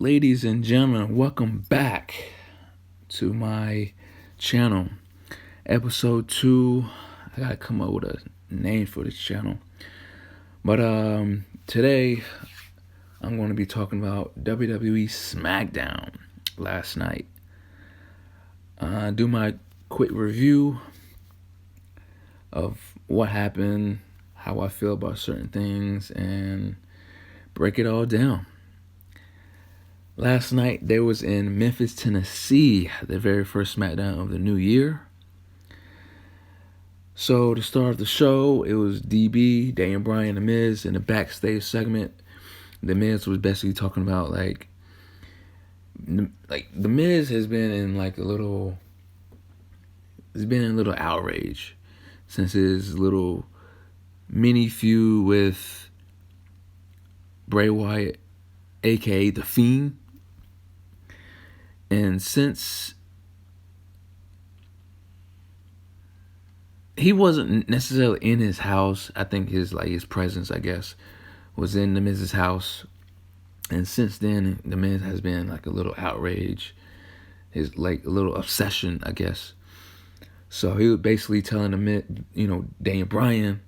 Ladies and gentlemen, welcome back to my channel. Episode 2. I gotta come up with a name for this channel. But today I'm going to be talking about WWE Smackdown last night. Do my quick review of what happened, how I feel about certain things, and break it all down. Last night, they was in Memphis, Tennessee, the very first Smackdown of the new year. So, to start the show, it was DB, Daniel Bryan, and The Miz in the Backstage Segment. The Miz was basically talking about, The Miz has been in, he's been in a little outrage since his little mini feud with Bray Wyatt, a.k.a. The Fiend. And since he wasn't necessarily in his house, I think his presence, I guess, was in the Miz's house. And since then, the Miz has been a little outrage, his a little obsession, I guess. So he was basically telling the Miz, Daniel Bryan,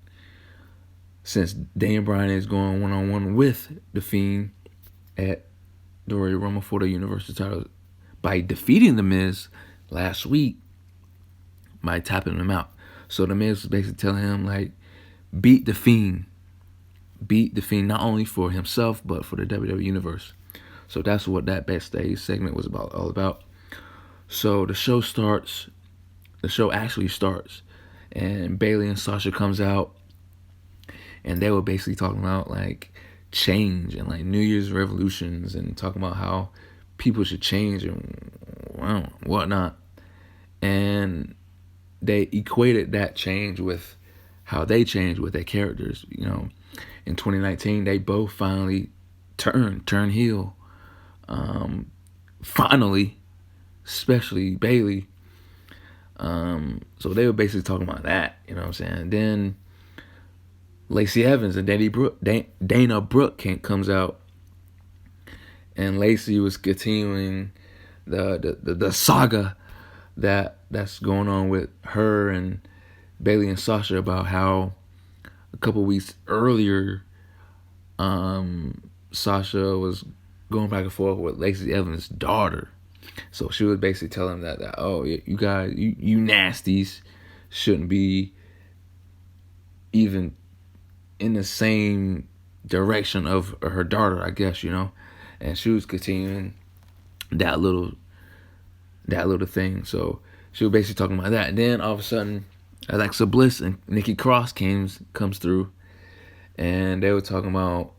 since Daniel Bryan is going one-on-one with The Fiend at the Royal Rumble for the Universal title by defeating The Miz last week by tapping him out. So the Miz was basically telling him, beat The Fiend. Beat The Fiend not only for himself, but for the WWE Universe. So that's what that Backstage segment was all about. So the show starts. The show actually starts. And Bayley and Sasha comes out. And they were basically talking about, change and, New Year's resolutions and talking about how people should change and whatnot. And they equated that change with how they changed with their characters. In 2019, they both finally turn heel. Finally, especially Bayley. So they were basically talking about that, you know what I'm saying? Then Lacey Evans and Dana Brooke comes out, and Lacey was continuing the saga that's going on with her and Bayley and Sasha about how a couple weeks earlier, Sasha was going back and forth with Lacey Evans' daughter. So she was basically telling them that oh, you guys, you nasties shouldn't be even in the same direction of her daughter, I guess, and she was continuing that little thing. So she was basically talking about that. And then all of a sudden, Alexa Bliss and Nikki Cross comes through, and they were talking about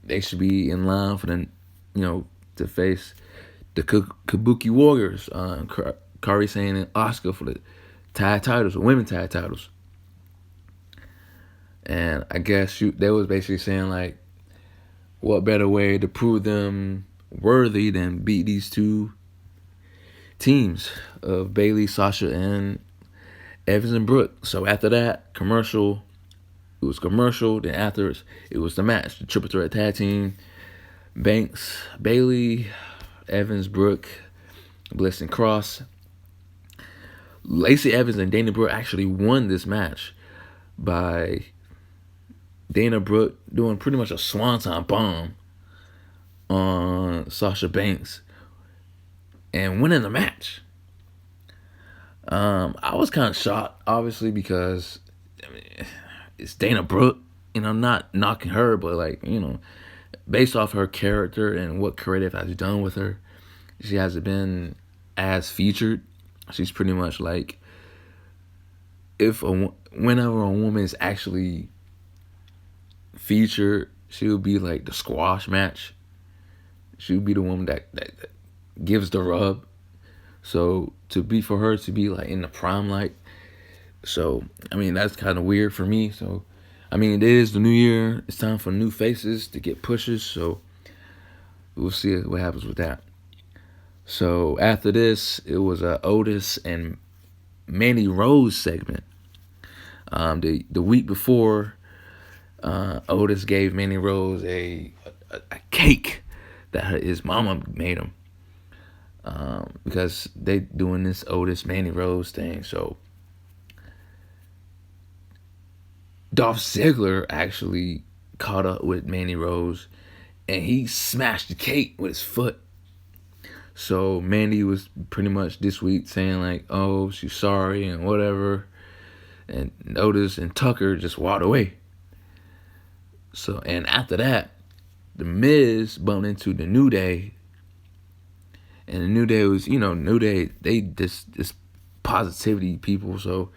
they should be in line for to face the Kabuki Warriors, Kairi Sane and Asuka for the tag titles, women tag titles. And I guess they was basically saying what better way to prove them worthy than beat these two teams of Bayley, Sasha, and Evans and Brooke. So after that it was commercial. Then after it was the match, the triple threat tag team: Banks, Bayley, Evans, Brooke, Bliss, and Cross. Lacey Evans and Dana Brooke actually won this match by Dana Brooke doing pretty much a swanton bomb on Sasha Banks and winning the match. I was kind of shocked, obviously, because it's Dana Brooke, and I'm not knocking her, but based off her character and what creative has done with her, she hasn't been as featured. She's pretty much whenever a woman is actually featured, she would be the squash match. She would be the woman that gives the rub. So for her to be in the prime light, so that's kind of weird for me. So it is the new year. It's time for new faces to get pushes. So we'll see what happens with that. So after this, it was a Otis and Mandy Rose segment. The week before, Otis gave Mandy Rose a cake that his mama made him. Because they doing this Otis Mandy Rose thing. So Dolph Ziggler actually caught up with Mandy Rose, and he smashed the cake with his foot. So Mandy was pretty much this week saying like, oh, she's sorry and whatever. And Otis and Tucker just walked away. So, and after that, The Miz bumped into the New Day. And the New Day was, New Day, they this positivity people. So,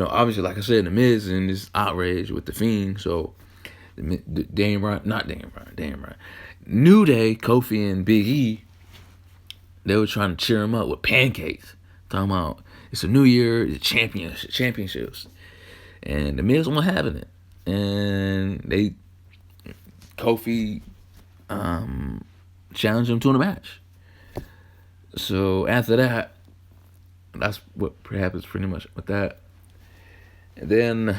obviously, like I said, The Miz is in this outrage with The Fiend. So, Daniel Bryan. New Day, Kofi and Big E, they were trying to cheer him up with pancakes. Talking about, it's a new year, the championships. And The Miz wasn't having it. And Kofi challenged him to a match. So after that, that's what happens pretty much with that. And then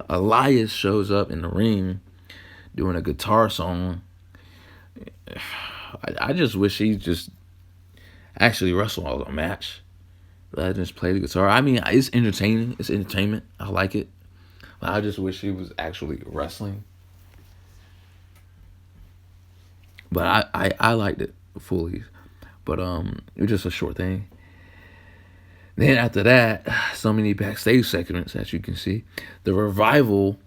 Elias shows up in the ring doing a guitar song. I just wish he just actually wrestled a match. I just play the guitar. I mean, it's entertaining. It's entertainment. I like it. But I just wish he was actually wrestling. But I liked it fully. But it was just a short thing. Then after that, so many backstage segments that you can see. The Revival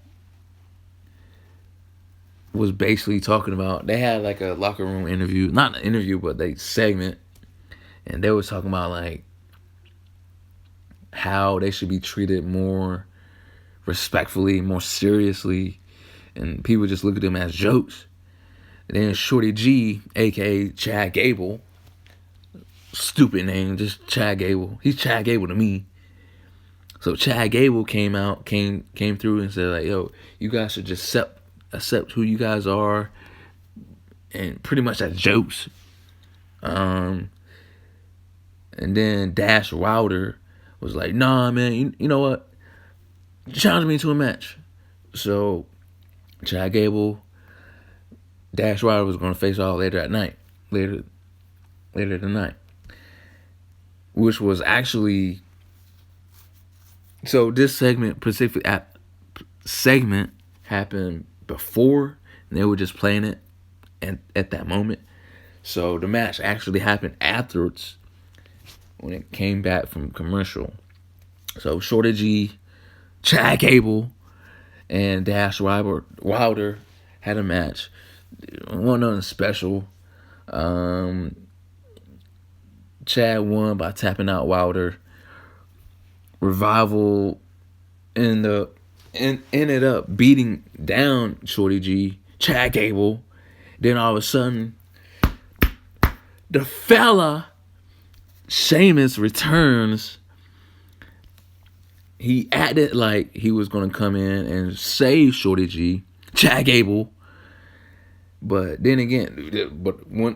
was basically talking about, they had like a locker room interview. Not an interview, but they segment. And they were talking about like how they should be treated more respectfully, more seriously. And people just look at them as jokes. And then Shorty G, a.k.a. Chad Gable, stupid name, just Chad Gable. He's Chad Gable to me. So Chad Gable came through and said like, yo, you guys should just accept who you guys are, and pretty much that's jokes. And then Dash Wilder was like, nah, man, you know what? Challenge me to a match. So Chad Gable, Dash Wilder was going to face off later tonight. Which was actually, so this segment happened before, and they were just playing it at that moment. So the match actually happened afterwards when it came back from commercial. So Shorty G, Chad Gable, and Dash Wilder had a match. Wasn't nothing special. Chad won by tapping out Wilder. Revival ended up beating down Shorty G, Chad Gable. Then all of a sudden, the fella Sheamus returns. He acted like he was going to come in and save Shorty G, Chad Gable. But then again,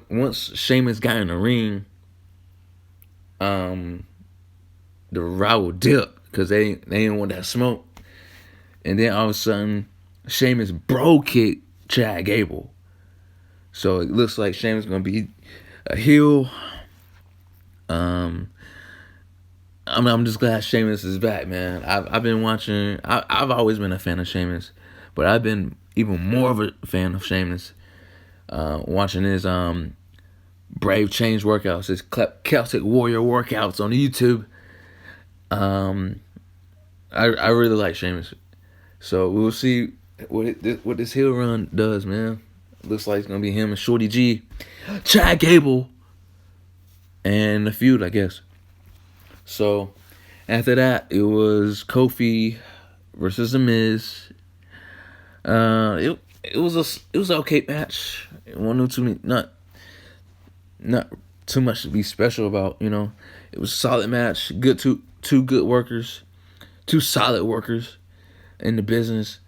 once Sheamus got in the ring, the Revival dipped because they didn't want that smoke. And then all of a sudden, Sheamus bro kicked Chad Gable. So it looks like Sheamus is going to be a heel. I'm just glad Sheamus is back, man. I've been watching. I've always been a fan of Sheamus, but I've been even more of a fan of Sheamus watching his Brave Change workouts, his Celtic Warrior workouts on YouTube. I really like Sheamus, so we'll see what this heel run does, man. Looks like it's gonna be him and Shorty G, Chad Gable, and the feud, I guess. So after that, it was Kofi versus The Miz. It was an okay match. It wasn't not too much to be special about. It was a solid match. Two good workers, two solid workers in the business.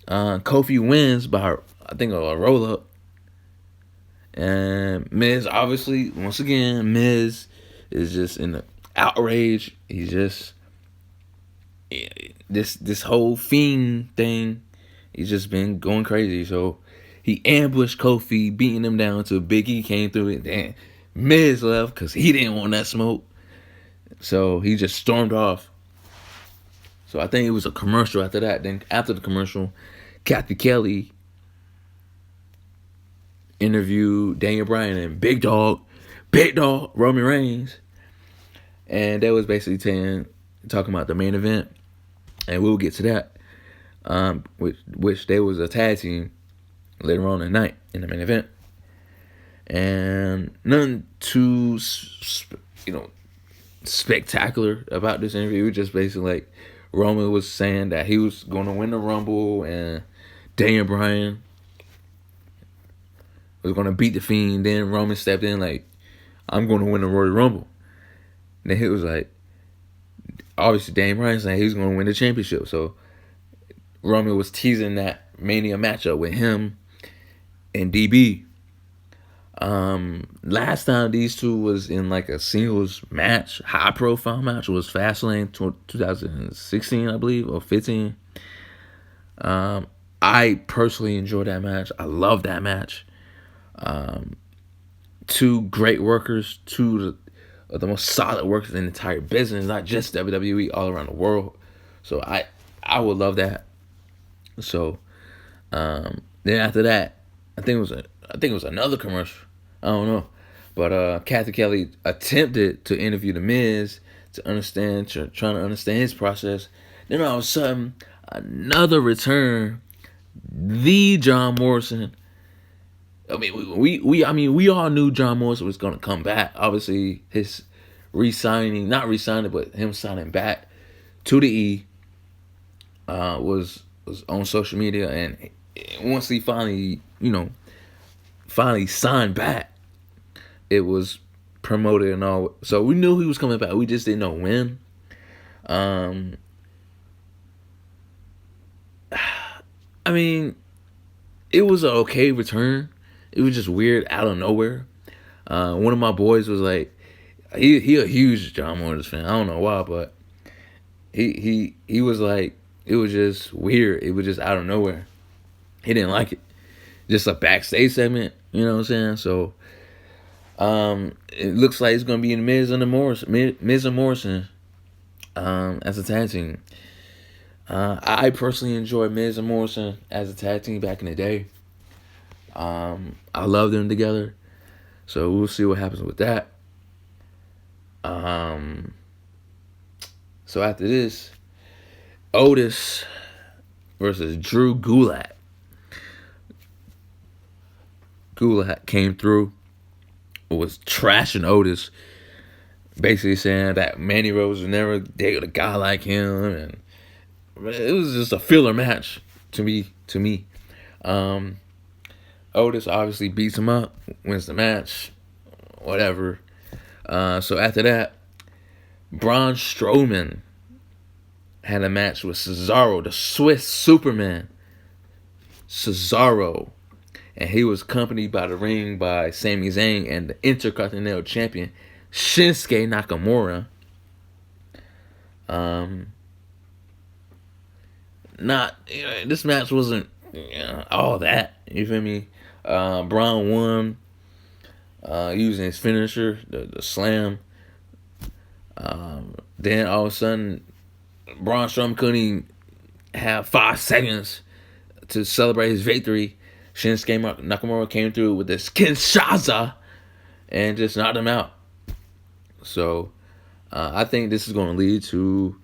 Kofi wins by, I think, a roll up. And Miz, obviously, once again, Miz is just in the outrage. He's just this whole Fiend thing. He's just been going crazy. So He ambushed Kofi, beating him down until Big E came through it. Then Miz left because he didn't want that smoke. So he just stormed off. So I think it was a commercial after that. Then after the commercial, Cathy Kelly interviewed Daniel Bryan and Big Dog, Roman Reigns. And they was basically talking about the main event. And we'll get to that. Which they was a tag team later on at night in the main event. And nothing too, spectacular about this interview. It was just basically like Roman was saying that he was going to win the Rumble and Daniel Bryan was going to beat the Fiend. Then Roman stepped in like, I'm going to win the Royal Rumble. And then he was like, obviously Daniel Bryan saying he was going to win the championship. So Roman was teasing that Mania matchup with him and DB. Last time these two was in like a singles match, high profile match, was Fastlane 2016, I believe, or 15. I personally enjoyed that match. I love that match. Two great workers, two of the most solid workers in the entire business, not just WWE, all around the world. So I would love that. So then after that, I think it was another commercial. I don't know. But Cathy Kelly attempted to interview The Miz trying to understand his process. Then all of a sudden, another return, the John Morrison. I mean, we all knew John Morrison was going to come back. Obviously, his not re-signing, but him signing back to the E was on social media. And once he finally signed back, it was promoted and all. So we knew he was coming back. We just didn't know when. I mean, it was an okay return. It was just weird out of nowhere. One of my boys was like, he a huge John Morrison fan. I don't know why, but he was like, it was just weird. It was just out of nowhere. He didn't like it. Just a backstage segment, you know what I'm saying? So it looks like it's gonna be in Miz and Morrison as a tag team. I personally enjoyed Miz and Morrison as a tag team back in the day. I love them together. So we'll see what happens with that. So after this, Otis versus Drew Gulak. Gulak came through, was trashing Otis, basically saying that Mandy Rose would never date a guy like him, and it was just a filler match to me. Otis obviously beats him up, wins the match, whatever. So after that, Braun Strowman had a match with Cesaro, the Swiss Superman. Cesaro. And he was accompanied by the ring by Sami Zayn and the Intercontinental Champion, Shinsuke Nakamura. This match wasn't all that. You feel me? Braun won using his finisher, the slam. Then all of a sudden, Braun Strowman couldn't even have 5 seconds to celebrate his victory. Shinsuke Nakamura came through with this Kinshasa and just knocked him out. So I think this is going to lead to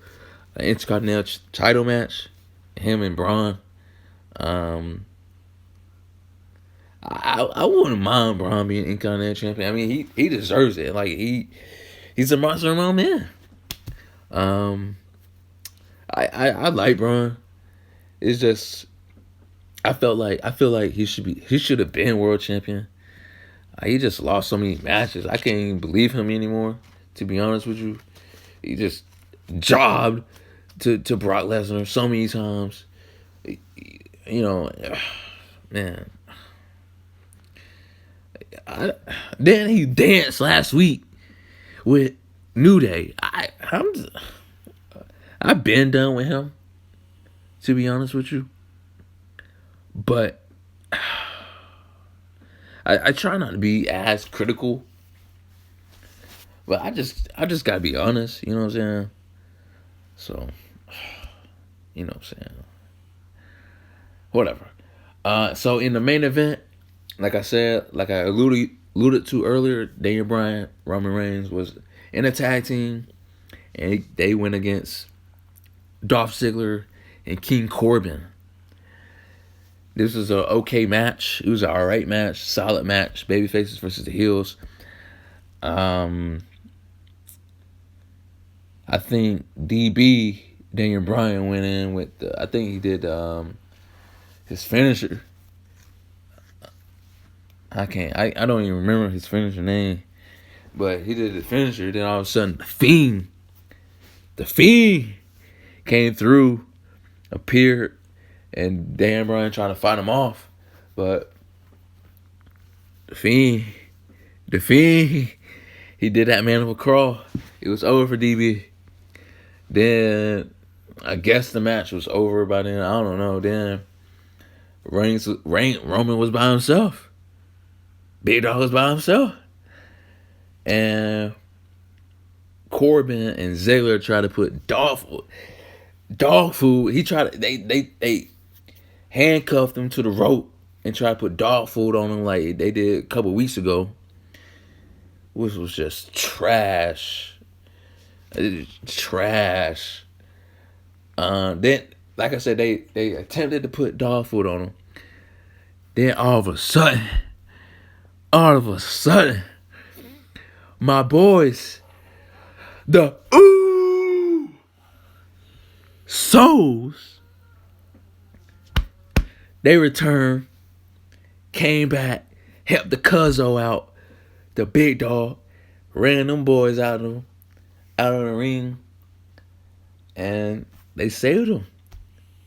an Intercontinental title match, him and Braun. I wouldn't mind Braun being Intercontinental champion. I mean, he deserves it. Like he's a monster among men. I like Braun. It's just I feel like he should have been world champion. He just lost so many matches. I can't even believe him anymore, to be honest with you. He just jobbed to Brock Lesnar so many times. You know, man. Then he danced last week with New Day. I've been done with him, to be honest with you. But I try not to be as critical, but I just gotta be honest. You know what I'm saying? So, you know what I'm saying? Whatever. So in the main event, like I said, like I alluded to earlier, Daniel Bryan, Roman Reigns was in a tag team, and they went against Dolph Ziggler and King Corbin. This was an okay match. It was an alright match, solid match. Babyfaces versus the heels. I think DB, Daniel Bryan, went in with I think he did his finisher. I don't even remember his finisher name. But he did the finisher. Then all of a sudden, the Fiend came through, appeared, and Dan Bryan trying to fight him off. But the Fiend, he did that man of a crawl. It was over for DB. Then I guess the match was over by then. I don't know. Then Roman was by himself. Big Dog was by himself. And Corbin and Ziggler tried to put dog food. He tried to, they handcuffed him to the rope and tried to put dog food on him like they did a couple weeks ago, which was just trash. Trash. Then, like I said, they attempted to put dog food on him. Then all of a sudden, my boys, the Souls, they returned, came back, helped the Cuzzo out, the Big Dog, ran them boys out of the ring, and they saved them.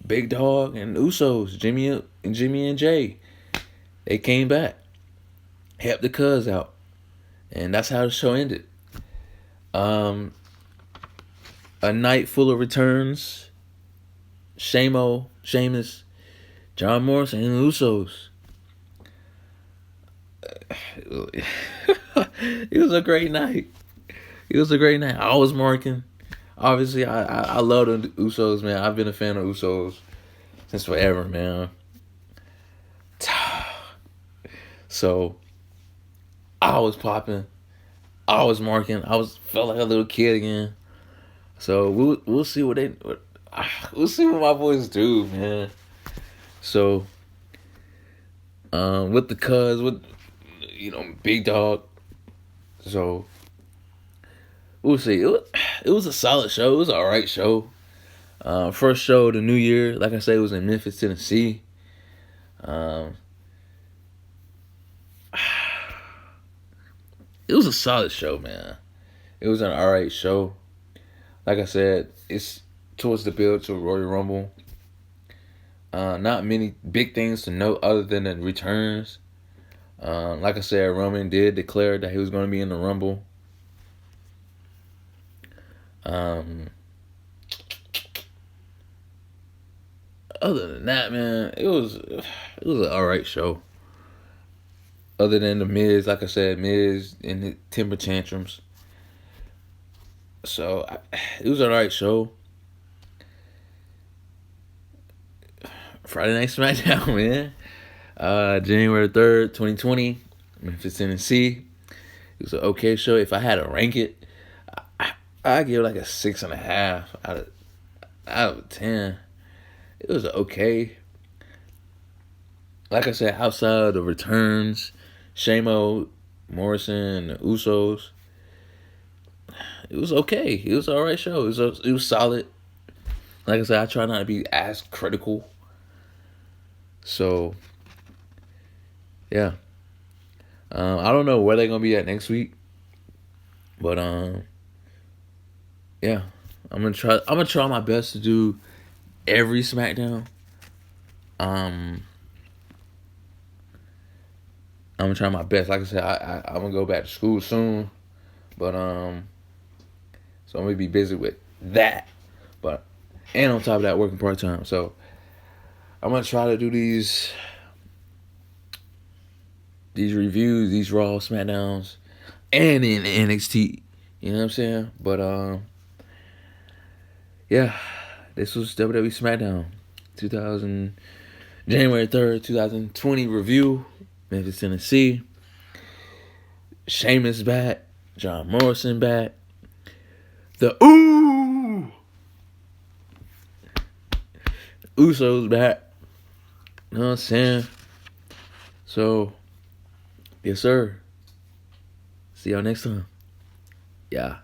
Big Dog and Usos, Jimmy and Jay, they came back, helped the Cuz out, and that's how the show ended. A night full of returns. Sheamus, John Morrison, and the Usos. It was a great night. I was marking. Obviously, I love the Usos, man. I've been a fan of Usos since forever, man. So, I was popping. I was marking. Felt like a little kid again. So we'll see we'll see what my boys do, man. So, with the Cuz, with Big Dog. So we'll see. It was a solid show. It was an alright show. First show of the new year, like I said, it was in Memphis, Tennessee. It was a solid show, man. It was an alright show. Like I said, it's towards the build to Royal Rumble. Not many big things to note other than the returns. Like I said, Roman did declare that he was going to be in the Rumble. Other than that, man, it was an alright show. Other than the Miz, like I said, Miz and the temper tantrums. So it was an alright show. Friday Night Smackdown, man. January 3rd, 2020, Memphis, Tennessee. It was an okay show. If I had to rank it, I'd give it like a 6.5 out of 10. It was okay. Like I said, outside of the returns, Shamo, Morrison, the Usos, it was okay. It was an alright show. It was solid. Like I said, I try not to be as critical. So, yeah. I don't know where they're gonna be at next week, but yeah, I'm gonna try my best to do every SmackDown. I'm gonna try my best. Like I said, I'm gonna go back to school soon, but so I'm gonna be busy with that. But and on top of that, working part-time. So I'm gonna try to do these these reviews, these Raw, Smackdowns, and in NXT. You know what I'm saying? But yeah, this was WWE SmackDown 2000 January 3rd, 2020 review. Memphis, Tennessee. Sheamus back. John Morrison back. The Usos back. You know what I'm saying? So, yes, sir. See y'all next time. Yeah.